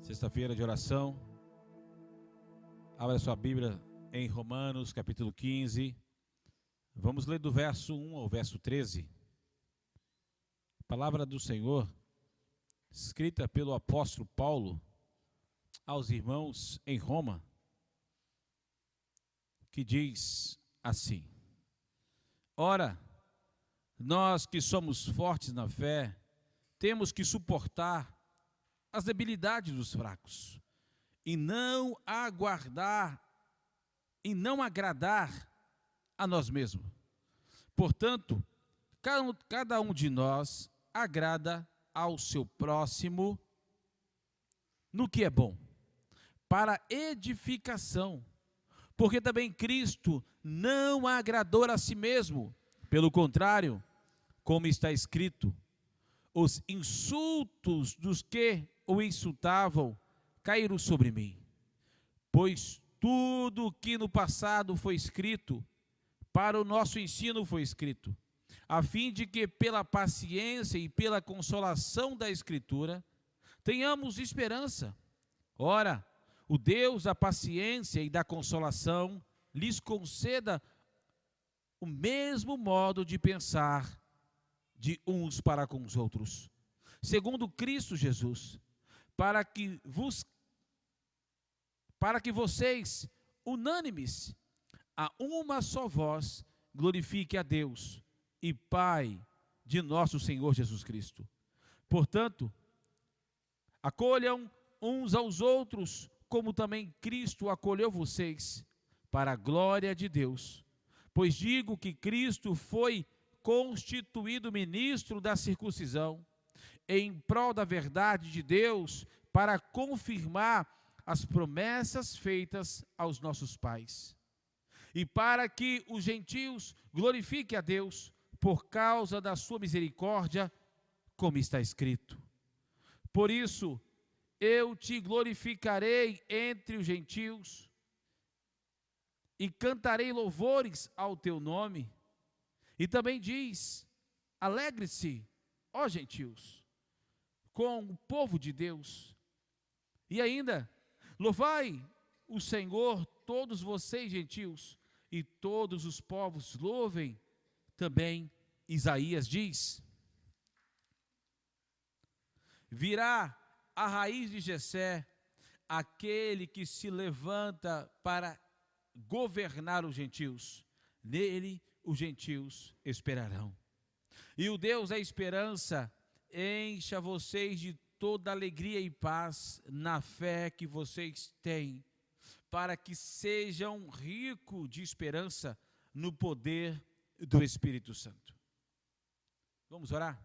Sexta-feira de oração. Abra sua Bíblia em Romanos, capítulo 15. Vamos ler do verso 1 ao verso 13. A palavra do Senhor, escrita pelo apóstolo Paulo aos irmãos em Roma, que diz assim: Ora, nós que somos fortes na fé, temos que suportar as debilidades dos fracos, e não agradar a nós mesmos. Portanto, cada um de nós agrada ao seu próximo no que é bom, para edificação, porque também Cristo não agradou a si mesmo. Pelo contrário, como está escrito, os insultos dos que o insultavam caíram sobre mim, pois tudo o que no passado foi escrito, para o nosso ensino foi escrito, a fim de que pela paciência e pela consolação da Escritura, tenhamos esperança. Ora, o Deus da paciência e da consolação lhes conceda o mesmo modo de pensar de uns para com os outros, segundo Cristo Jesus, para que vocês, unânimes, a uma só voz, glorifique a Deus e Pai de nosso Senhor Jesus Cristo. Portanto, acolham uns aos outros, como também Cristo acolheu vocês, para a glória de Deus. Pois digo que Cristo foi constituído ministro da circuncisão, em prol da verdade de Deus, para confirmar as promessas feitas aos nossos pais, e para que os gentios glorifiquem a Deus por causa da sua misericórdia, como está escrito. Por isso, eu te glorificarei entre os gentios, e cantarei louvores ao teu nome. E também diz: alegre-se, ó gentios, com o povo de Deus. E ainda, louvai o Senhor, todos vocês gentios, e todos os povos louvem. Também Isaías diz: virá a raiz de Jessé, aquele que se levanta para governar os gentios. Nele os gentios esperarão. E o Deus da esperança encha vocês de toda alegria e paz na fé que vocês têm, para que sejam ricos de esperança no poder do Espírito Santo. Vamos orar?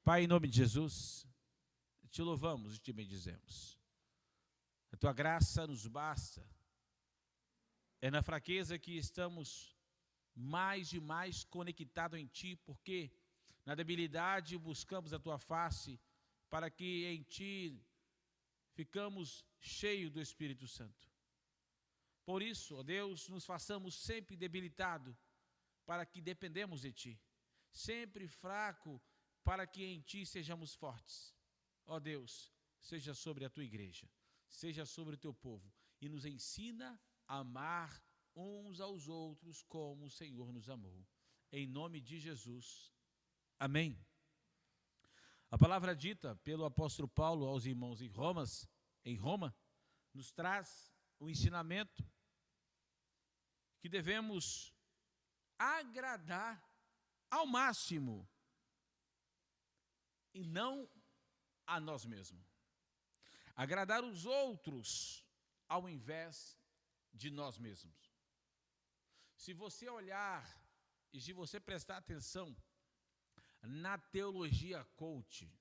Pai, em nome de Jesus, te louvamos e te bendizemos. A tua graça nos basta. É na fraqueza que estamos mais e mais conectados em ti, porque na debilidade buscamos a tua face, para que em ti ficamos cheios do Espírito Santo. Por isso, ó Deus, nos façamos sempre debilitados, para que dependemos de ti, sempre fraco, para que em ti sejamos fortes. Ó Deus, seja sobre a tua igreja, seja sobre o teu povo, e nos ensina a amar uns aos outros como o Senhor nos amou. Em nome de Jesus. Amém. A palavra dita pelo apóstolo Paulo aos irmãos em Roma, nos traz o ensinamento que devemos agradar ao máximo e não a nós mesmos. Agradar os outros ao invés de nós mesmos. Se você olhar e se você prestar atenção na teologia coach,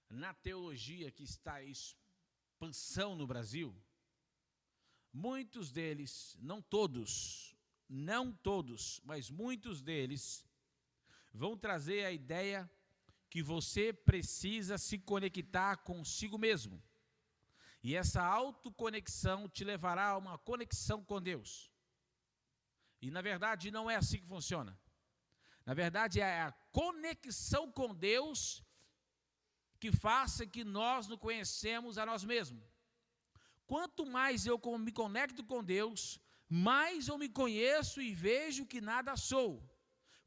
na teologia que está em expansão no Brasil, muitos deles, não todos, mas muitos deles vão trazer a ideia que você precisa se conectar consigo mesmo. E essa autoconexão te levará a uma conexão com Deus. E na verdade não é assim que funciona. Na verdade é a conexão com Deus que faça que nós nos conhecemos a nós mesmos. Quanto mais eu me conecto com Deus, mais eu me conheço e vejo que nada sou.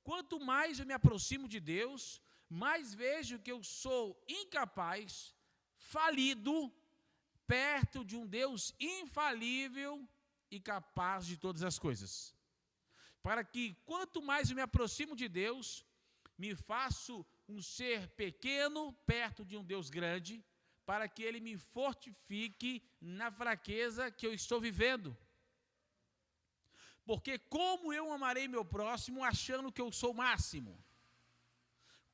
Quanto mais eu me aproximo de Deus, mais vejo que eu sou incapaz, falido, perto de um Deus infalível e capaz de todas as coisas. Para que, quanto mais eu me aproximo de Deus, me faço um ser pequeno perto de um Deus grande, para que Ele me fortifique na fraqueza que eu estou vivendo. Porque como eu amarei meu próximo achando que eu sou o máximo?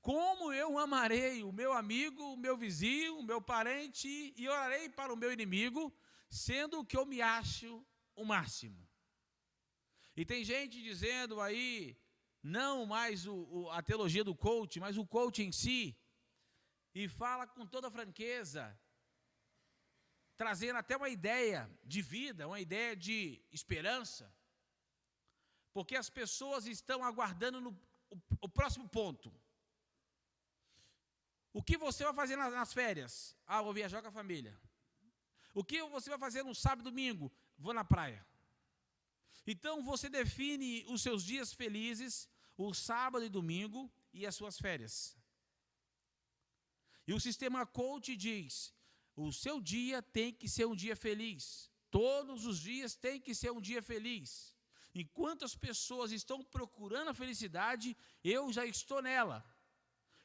Como eu amarei o meu amigo, o meu vizinho, o meu parente e orarei para o meu inimigo, sendo que eu me acho o máximo? E tem gente dizendo aí, não mais a teologia do coach, mas o coach em si, e fala com toda franqueza, trazendo até uma ideia de vida, uma ideia de esperança, porque as pessoas estão aguardando o próximo ponto. O que você vai fazer nas férias? Ah, vou viajar com a família. O que você vai fazer no sábado e domingo? Vou na praia. Então você define os seus dias felizes, o sábado e domingo e as suas férias. E o sistema coach diz, o seu dia tem que ser um dia feliz. Todos os dias tem que ser um dia feliz. Enquanto as pessoas estão procurando a felicidade, eu já estou nela.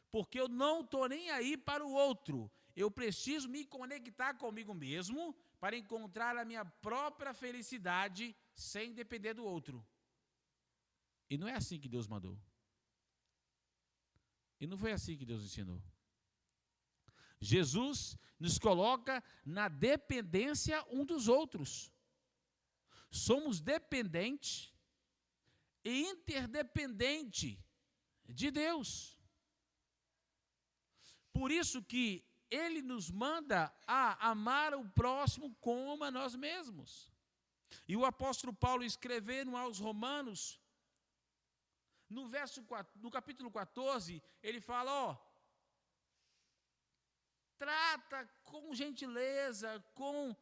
Porque eu não estou nem aí para o outro. Eu preciso me conectar comigo mesmo para encontrar a minha própria felicidade sem depender do outro. E não é assim que Deus mandou. E não foi assim que Deus ensinou. Jesus nos coloca na dependência um dos outros. Somos dependentes e interdependentes de Deus. Por isso que Ele nos manda a amar o próximo como a nós mesmos. E o apóstolo Paulo escrevendo aos Romanos, no capítulo 14, ele fala, trata com gentileza, com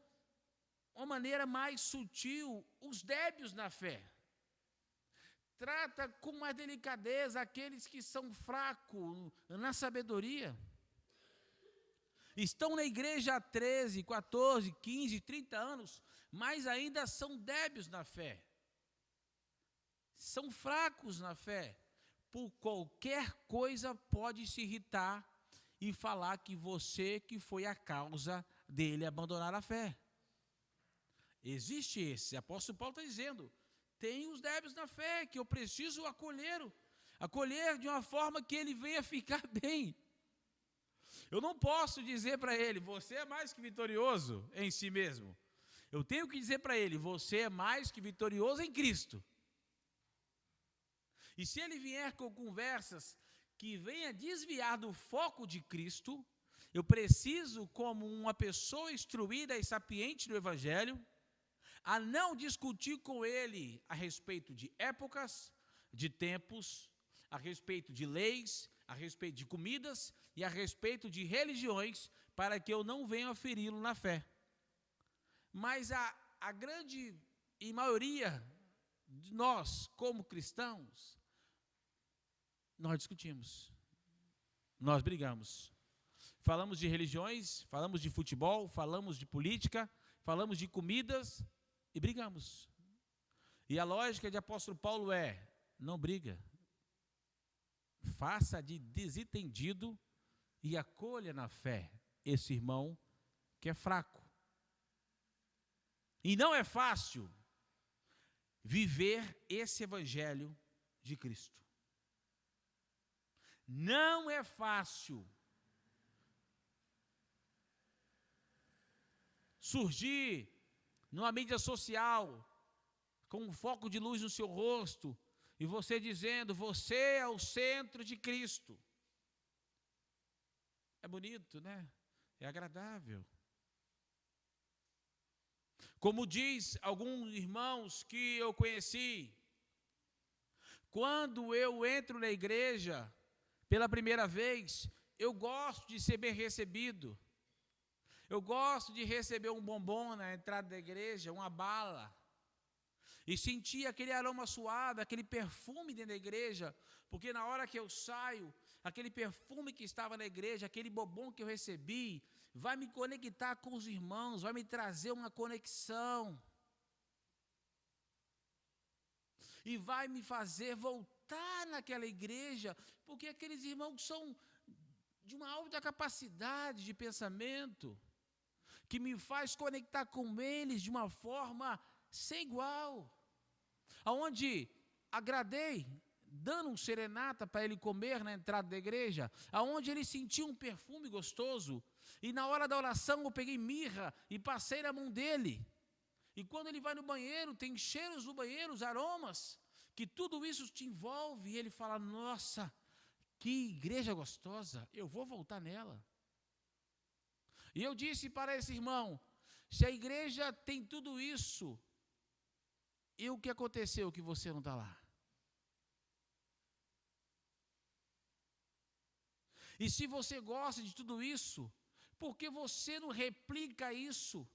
uma maneira mais sutil, os débeis na fé. Trata com mais delicadeza aqueles que são fracos na sabedoria. Estão na igreja há 13, 14, 15, 30 anos, mas ainda são débeis na fé. São fracos na fé. Por qualquer coisa pode se irritar e falar que você que foi a causa dele abandonar a fé. Existe esse. O apóstolo Paulo está dizendo, tem os débeis na fé que eu preciso acolher de uma forma que ele venha ficar bem. Eu não posso dizer para ele, você é mais que vitorioso em si mesmo. Eu tenho que dizer para ele, você é mais que vitorioso em Cristo. E se ele vier com conversas que venha desviar do foco de Cristo, eu preciso, como uma pessoa instruída e sapiente do Evangelho, a não discutir com ele a respeito de épocas, de tempos, a respeito de leis, a respeito de comidas e a respeito de religiões, para que eu não venha feri-lo na fé. Mas a grande maioria de nós, como cristãos, nós discutimos, nós brigamos. Falamos de religiões, falamos de futebol, falamos de política, falamos de comidas e brigamos. E a lógica de apóstolo Paulo é, não briga. Faça de desentendido e acolha na fé esse irmão que é fraco. E não é fácil viver esse evangelho de Cristo. Não é fácil surgir numa mídia social com um foco de luz no seu rosto e você dizendo, você é o centro de Cristo. É bonito, né? É agradável. Como diz alguns irmãos que eu conheci, quando eu entro na igreja pela primeira vez, eu gosto de ser bem recebido. Eu gosto de receber um bombom na entrada da igreja, uma bala. E sentir aquele aroma suave, aquele perfume dentro da igreja. Porque na hora que eu saio, aquele perfume que estava na igreja, aquele bombom que eu recebi, vai me conectar com os irmãos, vai me trazer uma conexão. E vai me fazer voltar naquela igreja, porque aqueles irmãos são de uma alta capacidade de pensamento, que me faz conectar com eles de uma forma sem igual. Aonde agradei, dando um serenata para ele comer na entrada da igreja, aonde ele sentiu um perfume gostoso, e na hora da oração eu peguei mirra e passei na mão dele. E quando ele vai no banheiro, tem cheiros no banheiro, os aromas, que tudo isso te envolve, e ele fala, nossa, que igreja gostosa, eu vou voltar nela. E eu disse para esse irmão, se a igreja tem tudo isso, e o que aconteceu que você não está lá? E se você gosta de tudo isso, por que você não replica isso?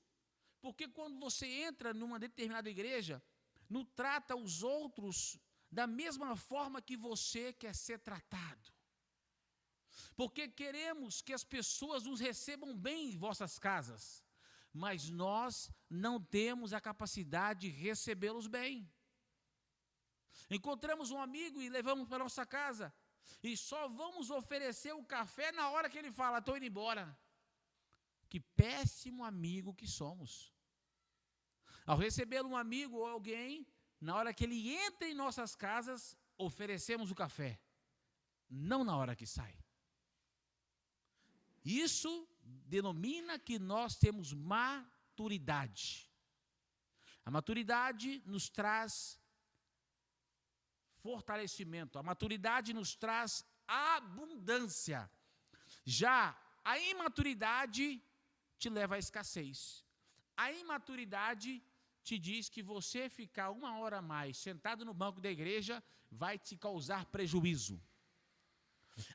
Porque quando você entra numa determinada igreja, não trata os outros da mesma forma que você quer ser tratado. Porque queremos que as pessoas nos recebam bem em vossas casas, mas nós não temos a capacidade de recebê-los bem. Encontramos um amigo e levamos para a nossa casa, e só vamos oferecer o café na hora que ele fala, estou indo embora. Que péssimo amigo que somos. Ao receber um amigo ou alguém, na hora que ele entra em nossas casas, oferecemos o café, não na hora que sai. Isso denomina que nós temos maturidade. A maturidade nos traz fortalecimento, a maturidade nos traz abundância. Já a imaturidade te leva à escassez. A imaturidade te diz que você ficar 1 hora a mais sentado no banco da igreja vai te causar prejuízo.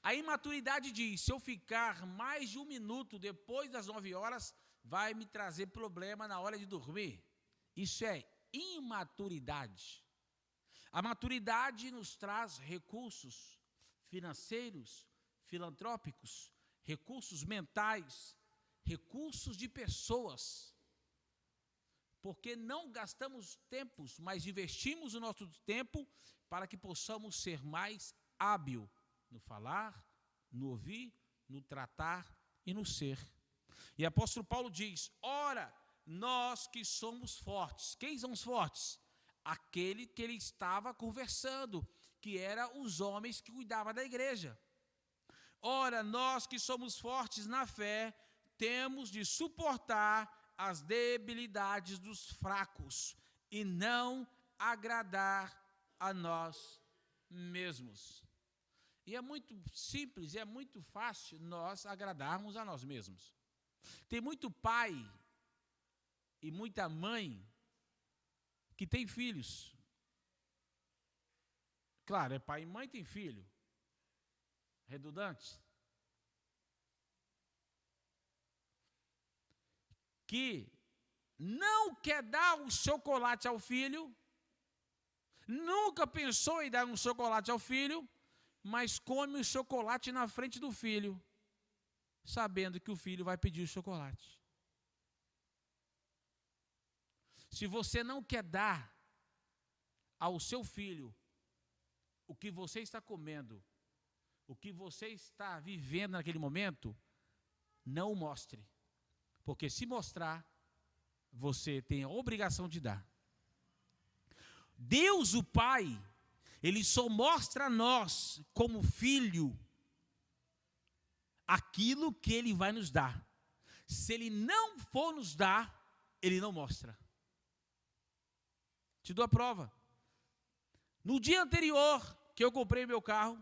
A imaturidade diz, se eu ficar mais de 1 minuto depois das 9 horas, vai me trazer problema na hora de dormir. Isso é imaturidade. A maturidade nos traz recursos financeiros, filantrópicos, recursos mentais, recursos de pessoas. Porque não gastamos tempos, mas investimos o nosso tempo para que possamos ser mais hábil no falar, no ouvir, no tratar e no ser. E o apóstolo Paulo diz, ora, nós que somos fortes. Quem são os fortes? Aquele que ele estava conversando, que eram os homens que cuidavam da igreja. Ora, nós que somos fortes na fé, temos de suportar as debilidades dos fracos e não agradar a nós mesmos. E é muito simples, é muito fácil nós agradarmos a nós mesmos. Tem muito pai e muita mãe que tem filhos. Claro, é pai e mãe tem filho. Redundante. Que não quer dar o chocolate ao filho, nunca pensou em dar um chocolate ao filho, mas come o chocolate na frente do filho, sabendo que o filho vai pedir o chocolate. Se você não quer dar ao seu filho o que você está comendo, o que você está vivendo naquele momento, não o mostre. Porque se mostrar, você tem a obrigação de dar. Deus, o Pai, Ele só mostra a nós, como filho, aquilo que Ele vai nos dar. Se Ele não for nos dar, Ele não mostra. Te dou a prova. No dia anterior que eu comprei meu carro,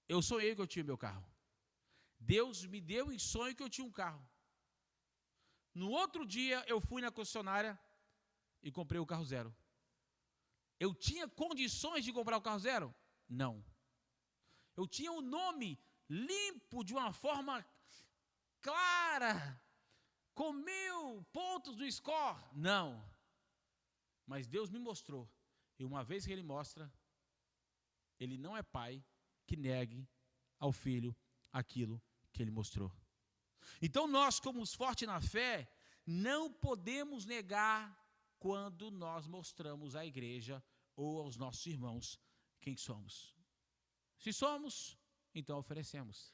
eu sonhei que eu tinha meu carro. Deus me deu em sonho que eu tinha um carro. No outro dia, eu fui na concessionária e comprei o carro zero. Eu tinha condições de comprar o carro zero? Não. Eu tinha o nome limpo de uma forma clara, com 1000 pontos do score. Não. Mas Deus me mostrou. E uma vez que Ele mostra, Ele não é pai que negue ao filho aquilo que Ele mostrou. Então nós, como os fortes na fé, não podemos negar quando nós mostramos à igreja ou aos nossos irmãos quem somos. Se somos, então oferecemos.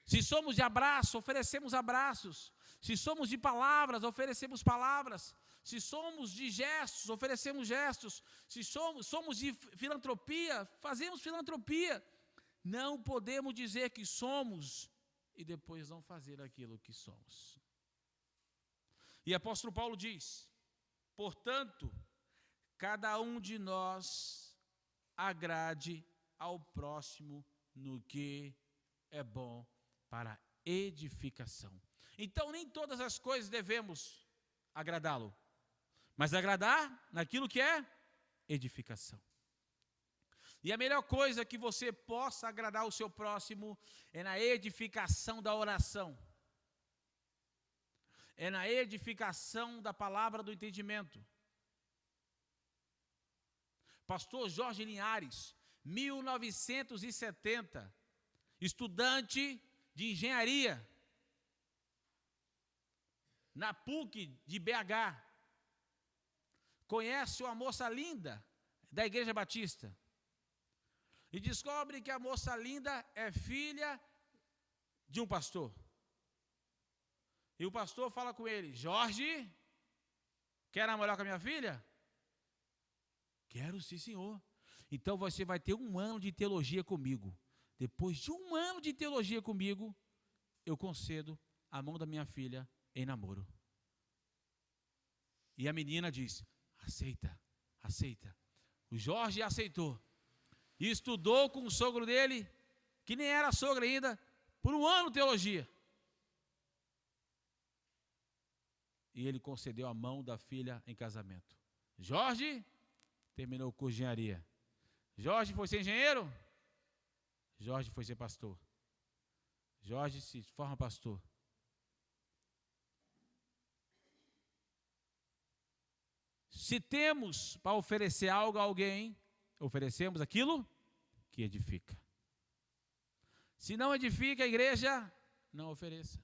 Se somos de abraço, oferecemos abraços. Se somos de palavras, oferecemos palavras. Se somos de gestos, oferecemos gestos. Se somos de filantropia, fazemos filantropia. Não podemos dizer que somos e depois não fazer aquilo que somos. E apóstolo Paulo diz: portanto, cada um de nós agrade ao próximo no que é bom para edificação. Então, nem todas as coisas devemos agradá-lo, mas agradar naquilo que é edificação. E a melhor coisa que você possa agradar o seu próximo é na edificação da oração. É na edificação da palavra do entendimento. Pastor Jorge Linhares, 1970, estudante de engenharia, na PUC de BH, conhece uma moça linda da Igreja Batista e descobre que a moça linda é filha de um pastor. E o pastor fala com ele: Jorge, quer namorar com a minha filha? Quero, sim, senhor. Então você vai ter 1 ano de teologia comigo. Depois de 1 ano de teologia comigo, eu concedo a mão da minha filha em namoro. E a menina diz: aceita, aceita. O Jorge aceitou. E estudou com o sogro dele, que nem era sogro ainda, por 1 ano de teologia. E ele concedeu a mão da filha em casamento. Jorge terminou o curso de engenharia. Jorge foi ser engenheiro. Jorge foi ser pastor. Jorge se forma pastor. Se temos para oferecer algo a alguém, oferecemos aquilo que edifica. Se não edifica a igreja, não ofereça.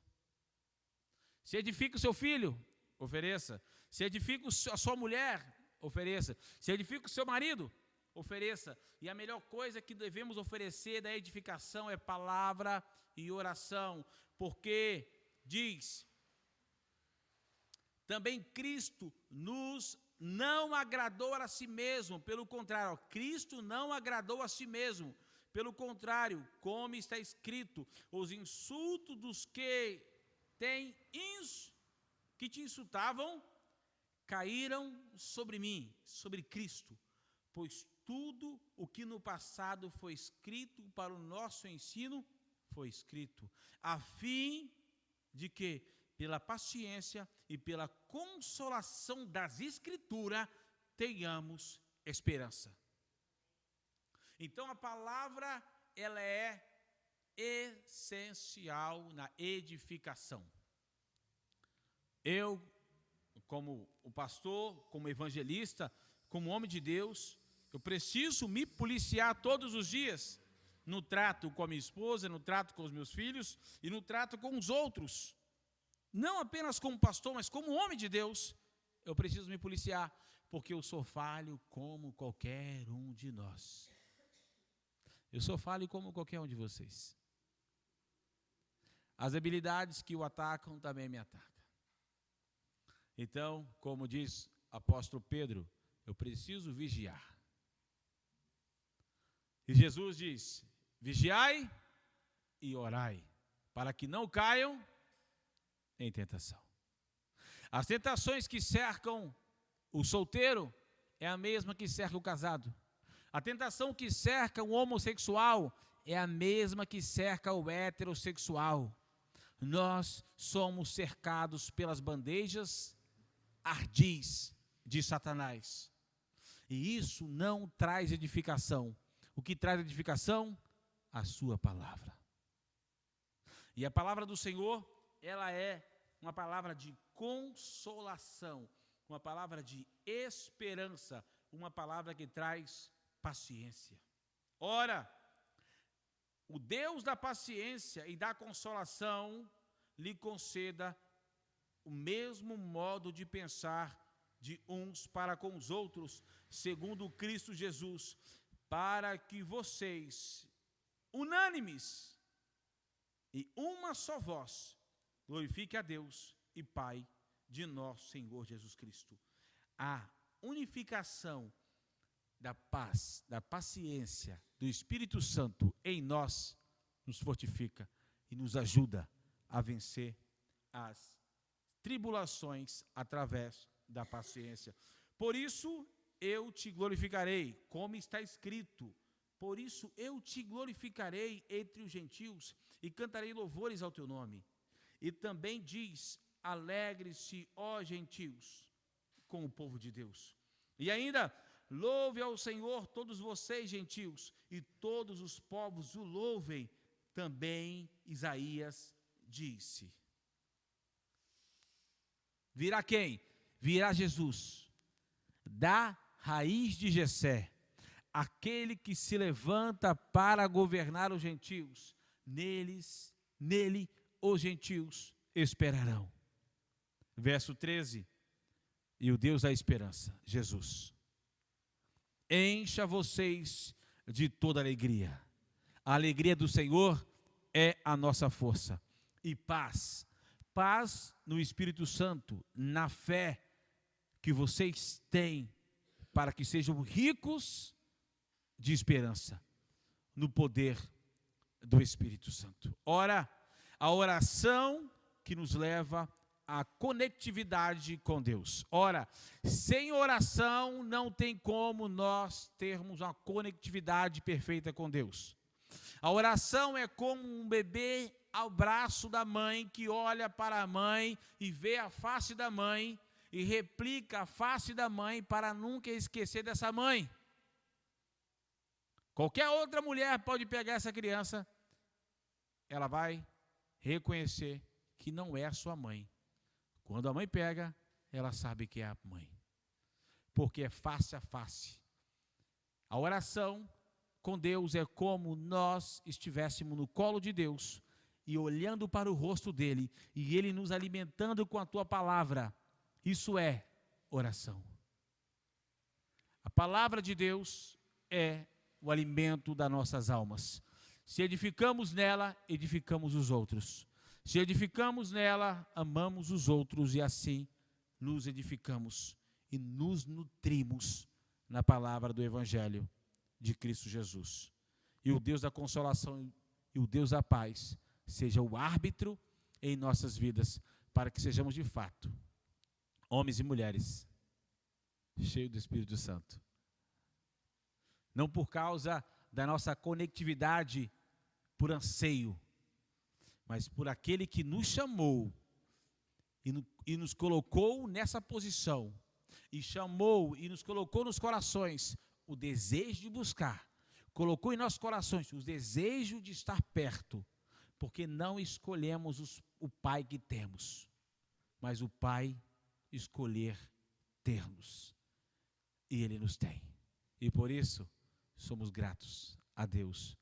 Se edifica o seu filho, ofereça. Se edifica a sua mulher, ofereça. Se edifica o seu marido, ofereça. E a melhor coisa que devemos oferecer da edificação é palavra e oração. Porque diz: também Cristo nos não agradou a si mesmo, pelo contrário, Cristo não agradou a si mesmo, pelo contrário, como está escrito, os insultos dos que te insultavam, caíram sobre mim, sobre Cristo, pois tudo o que no passado foi escrito para o nosso ensino, foi escrito, a fim de que, pela paciência e pela consolação das Escrituras, tenhamos esperança. Então a palavra, ela é essencial na edificação. Eu, como o pastor, como evangelista, como homem de Deus, eu preciso me policiar todos os dias, no trato com a minha esposa, no trato com os meus filhos e no trato com os outros. Não apenas como pastor, mas como homem de Deus, eu preciso me policiar, porque eu sou falho como qualquer um de nós. Eu sou falho como qualquer um de vocês. As habilidades que o atacam também me atacam. Então, como diz o apóstolo Pedro, eu preciso vigiar. E Jesus diz: vigiai e orai, para que não caiam em tentação. As tentações que cercam o solteiro é a mesma que cerca o casado. A tentação que cerca o homossexual é a mesma que cerca o heterossexual. Nós somos cercados pelas bandejas ardis de Satanás. E isso não traz edificação. O que traz edificação? A sua palavra. E a palavra do Senhor, ela é uma palavra de consolação, uma palavra de esperança, uma palavra que traz paciência. Ora, o Deus da paciência e da consolação lhe conceda o mesmo modo de pensar de uns para com os outros, segundo Cristo Jesus, para que vocês, unânimes e uma só voz, glorifique a Deus e Pai de nosso Senhor Jesus Cristo. A unificação da paz, da paciência do Espírito Santo em nós nos fortifica e nos ajuda a vencer as tribulações através da paciência. Por isso eu te glorificarei, como está escrito. Por isso eu te glorificarei entre os gentios e cantarei louvores ao teu nome. E também diz: alegre-se, ó gentios, com o povo de Deus. E ainda: louve ao Senhor todos vocês, gentios, e todos os povos o louvem. Também Isaías disse. Virá quem? Virá Jesus, da raiz de Jessé, aquele que se levanta para governar os gentios. Nele os gentios esperarão. Verso 13. E o Deus da esperança, Jesus, encha vocês de toda alegria. A alegria do Senhor é a nossa força. E paz. Paz no Espírito Santo, na fé que vocês têm, para que sejam ricos de esperança, no poder do Espírito Santo. Ora, a oração que nos leva à conectividade com Deus. Ora, sem oração não tem como nós termos uma conectividade perfeita com Deus. A oração é como um bebê ao braço da mãe, que olha para a mãe e vê a face da mãe e replica a face da mãe para nunca esquecer dessa mãe. Qualquer outra mulher pode pegar essa criança, ela vai reconhecer que não é a sua mãe. Quando a mãe pega, ela sabe que é a mãe, porque é face a face. A oração com Deus é como nós estivéssemos no colo de Deus e olhando para o rosto dele, e ele nos alimentando com a tua palavra. Isso é oração. A palavra de Deus é o alimento das nossas almas. Se edificamos nela, edificamos os outros. Se edificamos nela, amamos os outros, e assim nos edificamos e nos nutrimos na palavra do Evangelho de Cristo Jesus. E o Deus da consolação e o Deus da paz seja o árbitro em nossas vidas, para que sejamos de fato homens e mulheres cheios do Espírito Santo. Não por causa da nossa conectividade por anseio, mas por aquele que nos chamou e nos colocou nessa posição, e chamou e nos colocou nos corações o desejo de buscar, colocou em nossos corações o desejo de estar perto, porque não escolhemos o Pai que temos, mas o Pai escolher ter-nos, e Ele nos tem. E por isso, somos gratos a Deus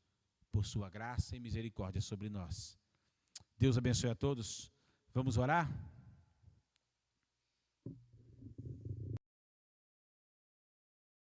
por sua graça e misericórdia sobre nós. Deus abençoe a todos. Vamos orar?